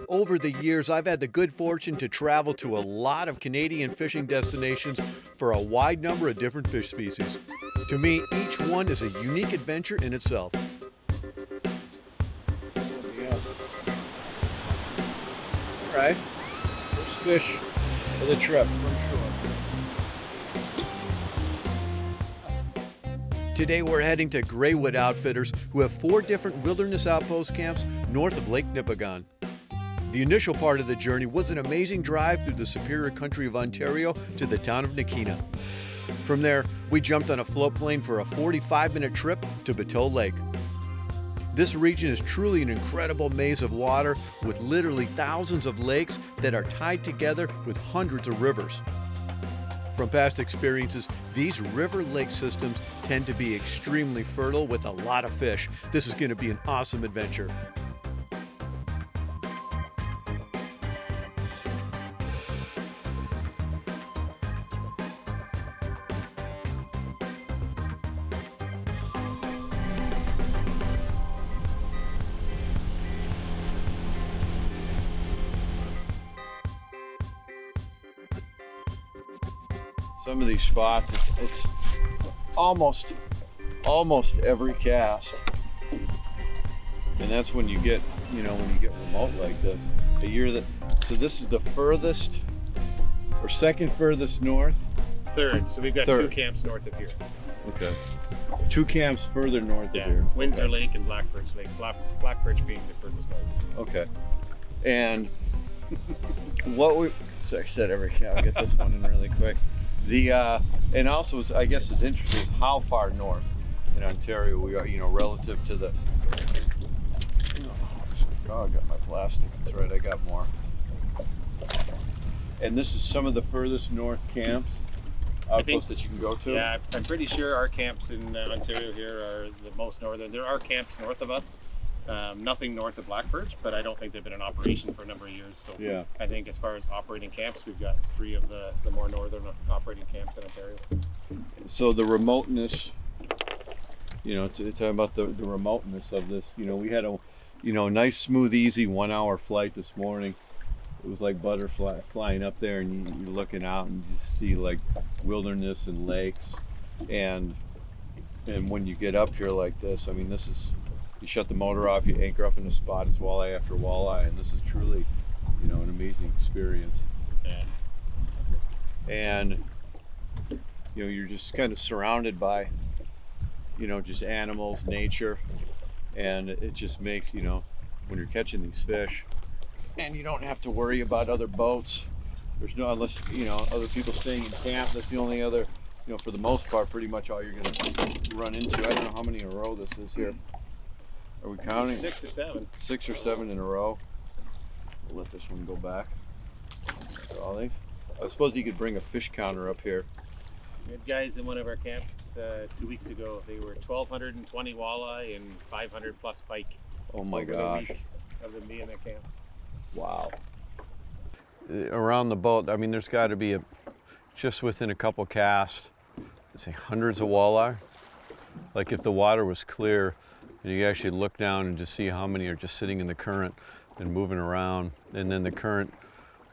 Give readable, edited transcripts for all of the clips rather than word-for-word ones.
Over the years, I've had the good fortune to travel to a lot of Canadian fishing destinations for a wide number of different fish species. To me, each one is a unique adventure in itself. All right, first fish of the trip from shore. Today we're heading to Wood Outfitters, who have 4 different wilderness outpost camps north of Lake Nipigon. The initial part of the journey was an amazing drive through the superior country of Ontario to the town of Nakina. From there, we jumped on a float plane for a 45-minute trip to Beteau Lake. This region is truly an incredible maze of water with literally thousands of lakes that are tied together with hundreds of rivers. From past experiences, these river-lake systems tend to be extremely fertile with a lot of fish. This is going to be an awesome adventure. Some of these spots, it's almost every cast, and that's when you get, when you get remote like this. So this is the furthest or second furthest north. Third. So we've got 2 camps north of here. Okay. 2 camps further north of here. Windsor Okay. Lake and Blackbirch Lake. Blackbirch being the furthest north. Okay. And so I said I'll get this one in really quick. And also, I guess it's interesting is how far north in Ontario we are, relative to the. Oh, I got my plastic. That's right, I got more. And this is some of the furthest north camps, outposts that you can go to. Yeah, I'm pretty sure our camps in Ontario here are the most northern. There are camps north of us. Nothing north of Blackbirch, but I don't think they've been in operation for a number of years. So yeah. I think as far as operating camps, we've got 3 of the more northern operating camps in Ontario. So the remoteness, talking about the remoteness of this, we had a, nice, smooth, easy 1-hour flight this morning. It was like butterfly flying up there, and you're looking out and you see like wilderness and lakes, and when you get up here like this, I mean, this is. You shut the motor off, you anchor up in the spot, it's walleye after walleye, and this is truly, an amazing experience. Yeah. And, you're just kind of surrounded by, just animals, nature, and it just makes, when you're catching these fish, and you don't have to worry about other boats. There's no, unless, other people staying in camp, that's the only other, for the most part, pretty much all you're going to run into. I don't know how many in a row this is here. Are we counting? 6 or 7. 6 or 7 in a row. We'll let this one go back. I suppose you could bring a fish counter up here. We had guys in one of our camps 2 weeks ago. They were 1,220 walleye and 500 plus pike. Oh my over gosh. the week of them being in that camp. Wow. Around the boat, I mean, there's got to be just within a couple casts, I'd say hundreds of walleye. Like if the water was clear, and you actually look down and just see how many are just sitting in the current and moving around. And then the current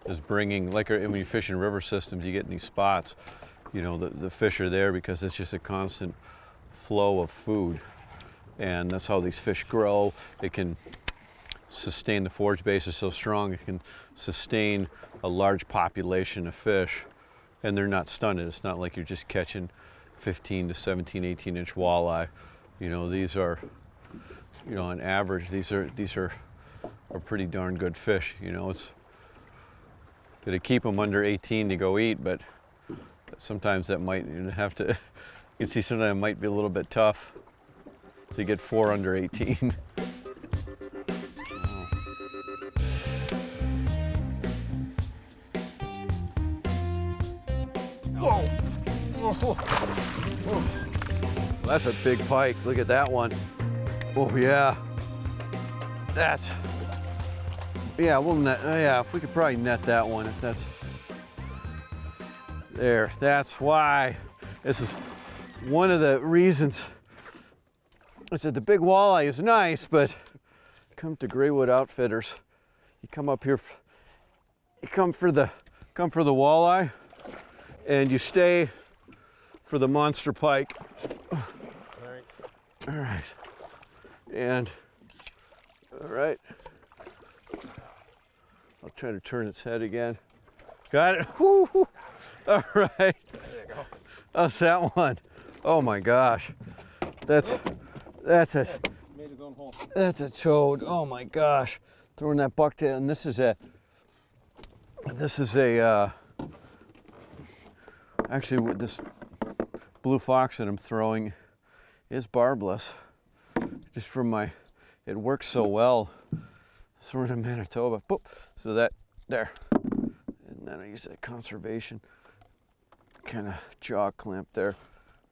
is bringing, like when you fish in river systems, you get in these spots, the fish are there because it's just a constant flow of food. And that's how these fish grow. It can sustain, the forage base is so strong, it can sustain a large population of fish. And they're not stunted. It's not like you're just catching 15 to 17, 18-inch walleye. These are, on average, these are pretty darn good fish. It's gonna keep them under 18 to go eat, but sometimes that might have to. You can see sometimes it might be a little bit tough to get 4 under 18. Whoa! That's a big pike. Look at that one. Oh yeah. We'll net. If we could probably net that one, if that's there. That's why. This is one of the reasons I said the big walleye is nice, but come to Wood Outfitters, You come up here, you come for the walleye, and you stay for the monster pike. All right. All right. And, all right. I'll try to turn its head again. Got it. Woo-hoo. All right. There you go. How's that one? Oh my gosh. That's a Made his own hole. that's a toad. Oh my gosh. Throwing that bucktail, and this is a actually with this blue fox that I'm throwing is barbless. Just from my, it works so well. Throwing in Manitoba. Boop. So that there. And then I use that conservation kind of jaw clamp there.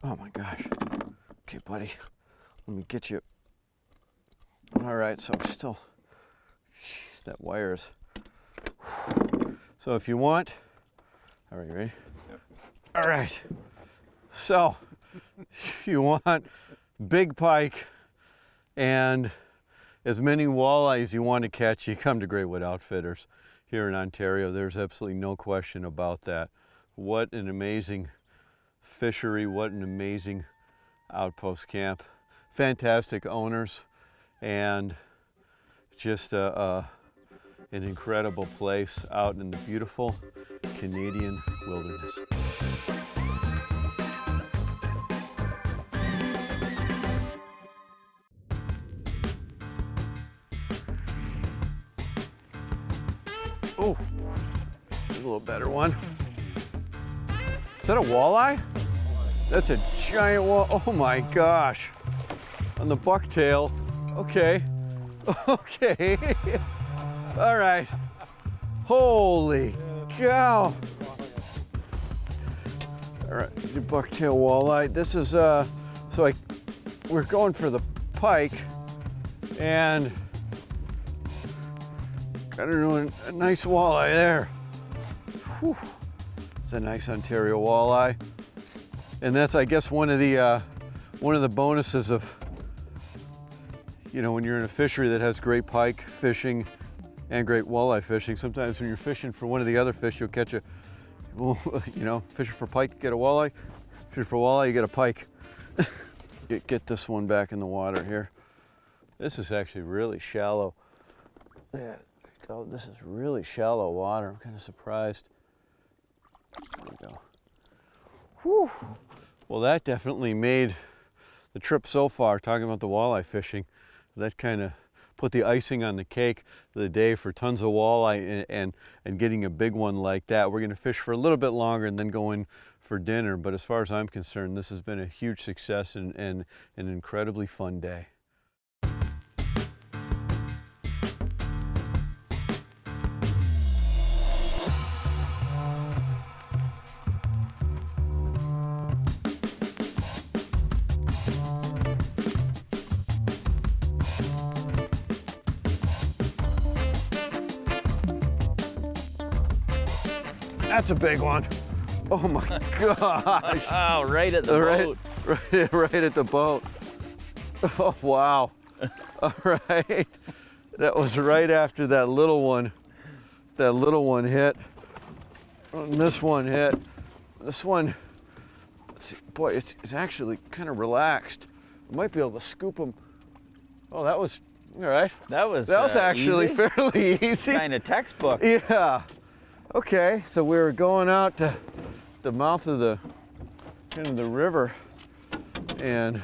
Oh my gosh. Okay, buddy. Let me get you. All right, so I'm still, jeez, that wire is. So if you want, all right, you ready? Yep. All right. So if you want big pike and as many walleyes as you want to catch, you come to Great Wood Outfitters here in Ontario. There's absolutely no question about that. What an amazing fishery, what an amazing outpost camp. Fantastic owners and just an incredible place out in the beautiful Canadian wilderness. Oh, there's a little better one. Is that a walleye? That's a giant wall. Oh my gosh. On the bucktail. Okay. Okay. All right. Holy cow. All right, the bucktail walleye. This is, we're going for the pike and got a nice walleye there. Whew. It's a nice Ontario walleye. And that's, I guess, one of the bonuses of, you know, when you're in a fishery that has great pike fishing and great walleye fishing. Sometimes when you're fishing for one of the other fish, you'll catch a, you know, fishing for pike, get a walleye. Fishing for walleye, you get a pike. Get this one back in the water here. This is actually really shallow. Yeah, this is really shallow water. I'm kind of surprised. There we go. Whew. Well, that definitely made the trip so far, talking about the walleye fishing, that kind of put the icing on the cake of the day for tons of walleye and getting a big one like that. We're going to fish for a little bit longer and then go in for dinner. But as far as I'm concerned, this has been a huge success and an incredibly fun day. That's a big one. Oh my gosh. Oh, right at the boat. Right at the boat. Oh, wow. All right. That was right after that little one hit. And this one hit. This one, let's see, boy, it's actually kind of relaxed. I might be able to scoop them. Oh, that was, all right. That was actually easy. fairly easy. Kind of textbook. Yeah. Okay, so we were going out to the mouth of the kind of the river, and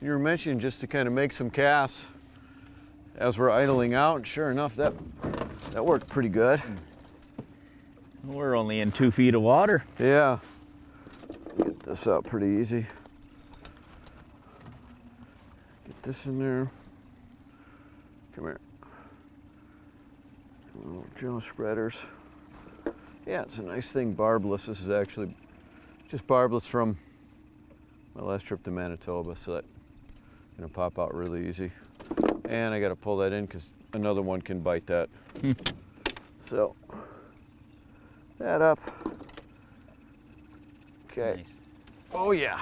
you were mentioning just to kind of make some casts as we're idling out, and sure enough, that worked pretty good. We're only in 2 feet of water. Yeah. Get this out pretty easy. Get this in there. Come here. Little Joe spreaders. Yeah, it's a nice thing, barbless. This is actually just barbless from my last trip to Manitoba, so that's gonna pop out really easy. And I gotta pull that in because another one can bite that. So, that up. Okay. Nice. Oh yeah.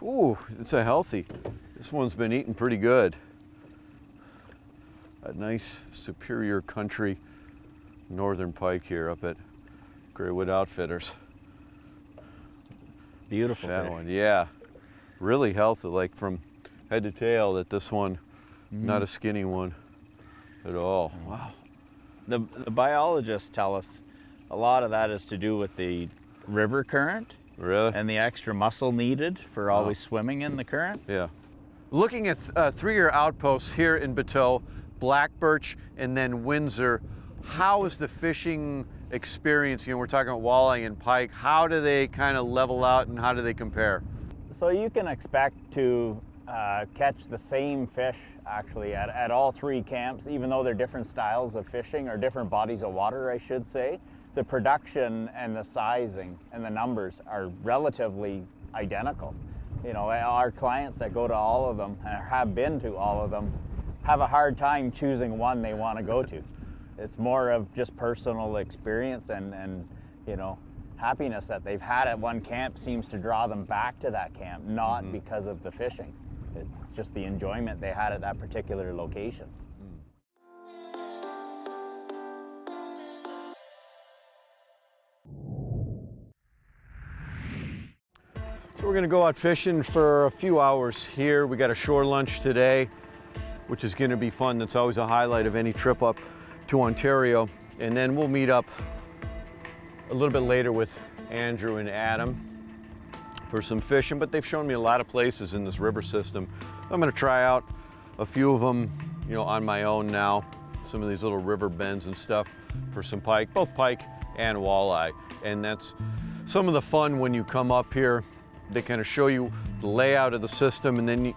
Ooh, it's a healthy. This one's been eating pretty good. a nice superior country northern pike here up at Wood Outfitters. Beautiful That fish. one, yeah. Really healthy, like from head to tail, that this one, not a skinny one at all. Wow. The biologists tell us a lot of that is to do with the river current Really? and the extra muscle needed for always swimming in the current. Yeah. Looking at 3-year outposts here in Bateau, Black Birch, and then Windsor, how is the fishing experience? You know, we're talking about walleye and pike. How do they kind of level out and how do they compare? So you can expect to catch the same fish actually at all 3 camps, even though they're different styles of fishing or different bodies of water, I should say. The production and the sizing and the numbers are relatively identical. You know, our clients that go to all of them and have been to all of them have a hard time choosing one they want to go to. It's more of just personal experience and you know, happiness that they've had at one camp seems to draw them back to that camp, not because of the fishing. It's just the enjoyment they had at that particular location. So we're gonna go out fishing for a few hours here. We got a shore lunch today, which is gonna be fun. That's always a highlight of any trip up to Ontario. And then we'll meet up a little bit later with Andrew and Adam for some fishing, but they've shown me a lot of places in this river system. I'm gonna try out a few of them, you know, on my own now. Some of these little river bends and stuff for some pike, both pike and walleye. And that's some of the fun when you come up here. They kind of show you the layout of the system, and then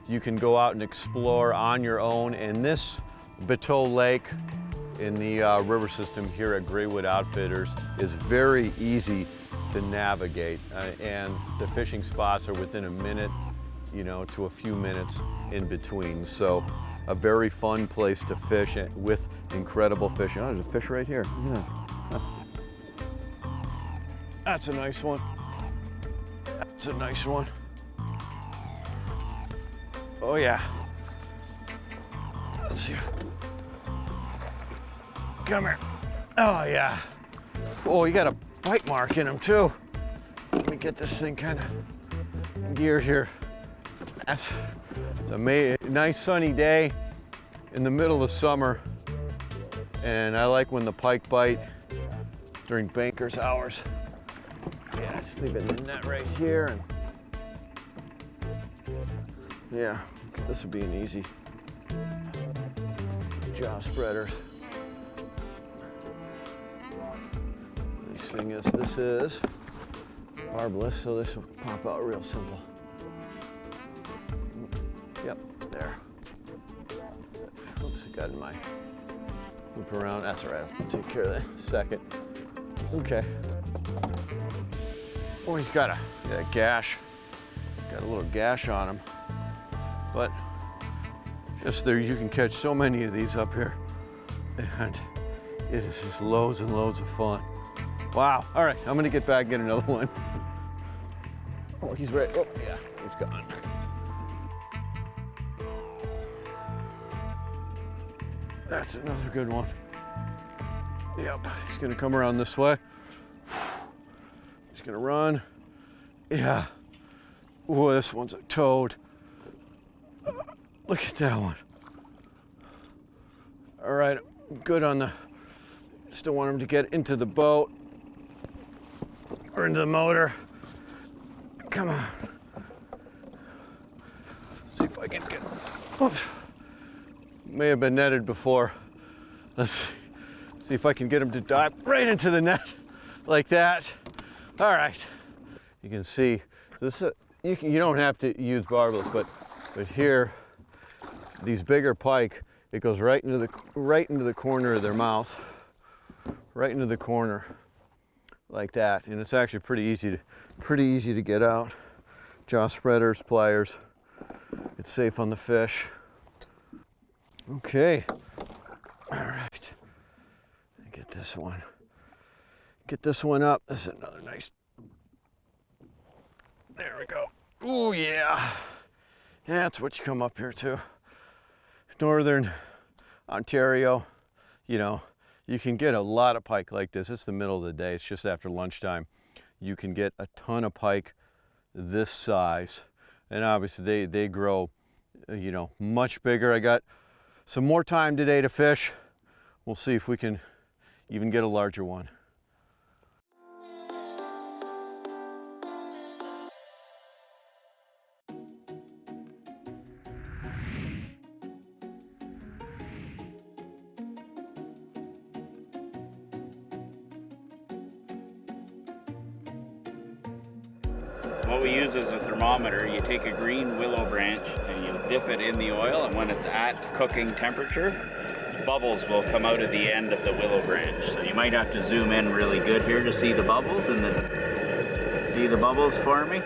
you can go out and explore on your own. And this Beteau Lake in the river system here at Wood Outfitters is very easy to navigate, and the fishing spots are within a minute, you know, to a few minutes in between. So a very fun place to fish with incredible fishing. Oh, there's a fish right here. Yeah. That's a nice one. That's a nice one. Oh yeah. Let's see. Come here. Oh yeah. Oh, you got a bite mark in him too. Let me get this thing kind of geared here. It's a nice sunny day in the middle of summer, and I like when the pike bite during banker's hours. Yeah, just leave it in the net right here, and yeah, this would be an easy jaw spreader. Nice thing is, this is barbless, so this will pop out real simple. Yep, there. Oops, I got in my loop around. That's all right, I'll take care of that in a second. Okay. Oh, he's got a gash. Got a little gash on him. But just there, you can catch so many of these up here. And it is just loads and loads of fun. Wow. All right, I'm gonna get back and get another one. Oh, he's ready. Oh, yeah, he's gone. That's another good one. Yep, he's gonna come around this way. He's gonna run. Yeah. Oh, this one's a toad. Look at that one. All right, good on the, still want him to get into the boat or into the motor. Come on. See if I can get, oops. May have been netted before. Let's see if I can get him to dive right into the net like that. All right. You can see this. You don't have to use barbless, but here, these bigger pike, it goes right into the corner of their mouth, right into the corner, like that, and it's actually pretty easy to get out. Jaw spreaders, pliers. It's safe on the fish. Okay. All right. Get this one. Get this one up. This is another nice. There we go. Oh yeah. That's what you come up here to. Northern Ontario, you know, you can get a lot of pike like this. It's the middle of the day, it's just after lunchtime. You can get a ton of pike this size. And obviously they grow, you know, much bigger. I got some more time today to fish. We'll see if we can even get a larger one. What we use is a thermometer. You take a green willow branch and you dip it in the oil, and when it's at cooking temperature, bubbles will come out of the end of the willow branch. So you might have to zoom in really good here to see the bubbles, and then see the bubbles forming.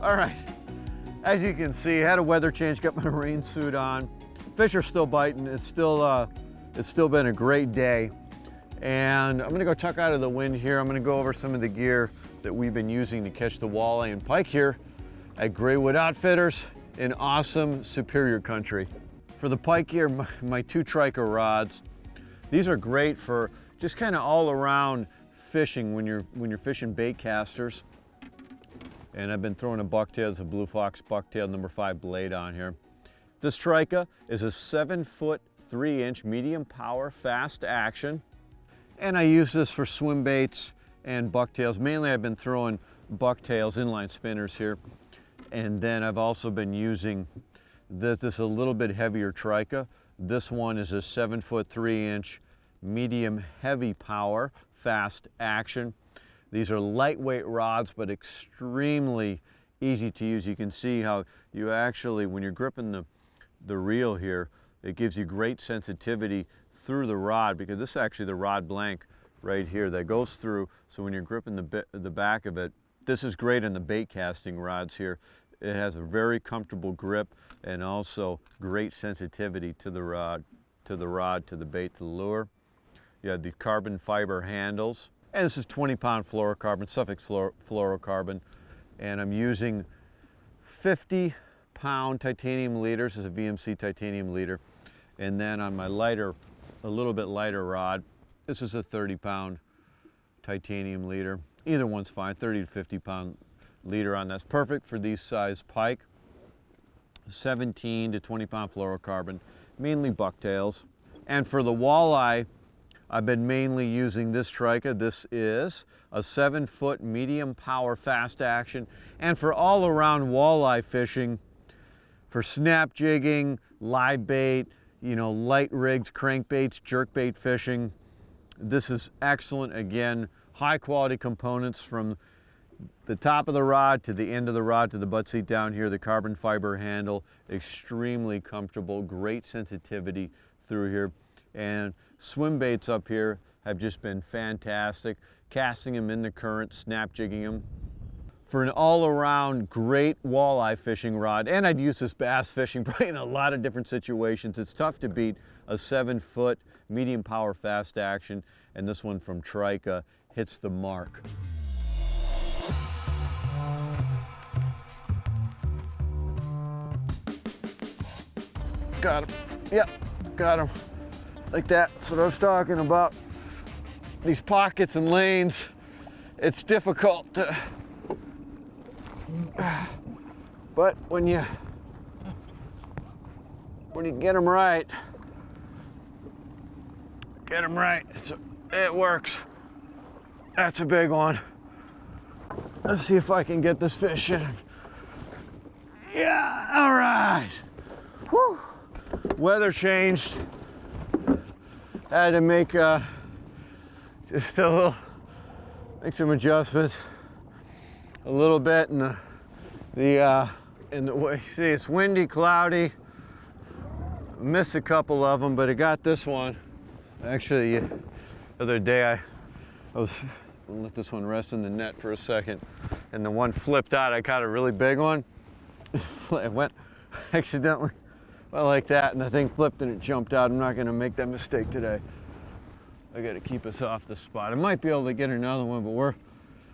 All right, as you can see, I had a weather change, got my rain suit on. Fish are still biting. It's still been a great day. And I'm gonna go tuck out of the wind here. I'm gonna go over some of the gear that we've been using to catch the walleye and pike here at Wood Outfitters in awesome Superior Country. For the pike gear, my 2 trico rods. These are great for just kind of all around fishing when you're fishing bait casters. And I've been throwing a bucktail. It's a Blue Fox bucktail number 5 blade on here. This trica is a 7-foot 3-inch medium power fast action. And I use this for swim baits and bucktails. Mainly I've been throwing bucktails, inline spinners here. And then I've also been using this a little bit heavier trica. This one is a 7-foot 3-inch medium heavy power fast action. These are lightweight rods, but extremely easy to use. You can see how you actually, when you're gripping the reel here, it gives you great sensitivity through the rod, because this is actually the rod blank right here that goes through. So when you're gripping the back of it, this is great in the bait casting rods here. It has a very comfortable grip and also great sensitivity to the rod, to the bait, to the lure. You have the carbon fiber handles. And this is 20-pound fluorocarbon, Suffolk fluorocarbon. And I'm using 50-pound titanium leaders. This is a VMC titanium leader. And then on my lighter, a little bit lighter rod, this is a 30-pound titanium leader. Either one's fine, 30 to 50-pound leader on that's perfect for these size pike. 17 to 20-pound fluorocarbon, mainly bucktails. And for the walleye, I've been mainly using this trica. This is a 7-foot medium power fast action. And for all around walleye fishing, for snap jigging, live bait, you know, light rigs, crankbaits, jerkbait fishing, this is excellent. Again, high quality components from the top of the rod to the end of the rod to the butt seat down here, the carbon fiber handle, extremely comfortable, great sensitivity through here. And swim baits up here have just been fantastic. Casting them in the current, snap jigging them. For an all-around great walleye fishing rod, and I'd use this bass fishing probably in a lot of different situations. It's tough to beat a 7-foot medium power fast action, and this one from Trica hits the mark. Got him. Yep, got him. Like that. That's what I was talking about. These pockets and lanes, it's difficult to, but when you get them right, it works. That's a big one. Let's see if I can get this fish in. Yeah, all right. Whew. Weather changed. Had to make just a little, make some adjustments a little bit in the way. See, it's windy, cloudy. Missed a couple of them, but I got this one. Actually, the other day I was, I'll let this one rest in the net for a second. and the one flipped out. I caught a really big one. It went accidentally, well, like that, and the thing flipped and it jumped out. I'm not gonna make that mistake today. I gotta keep us off the spot. I might be able to get another one, but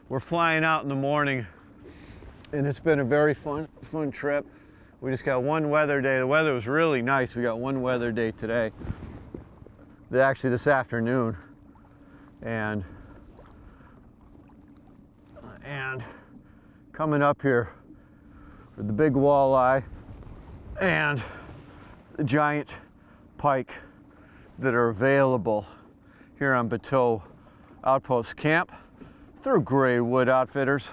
we're flying out in the morning, and it's been a very fun trip. We just got one weather day. The weather was really nice. We got one weather day today. Actually this afternoon, and coming up here for the big walleye and the giant pike that are available here on Beteau Outpost Camp through Wood Outfitters.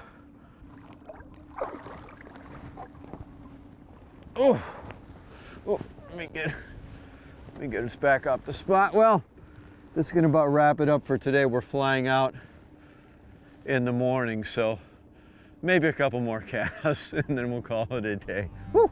Oh, let me get us back up the spot. Well, this is gonna about wrap it up for today. We're flying out in the morning, so maybe a couple more casts and then we'll call it a day. Woo!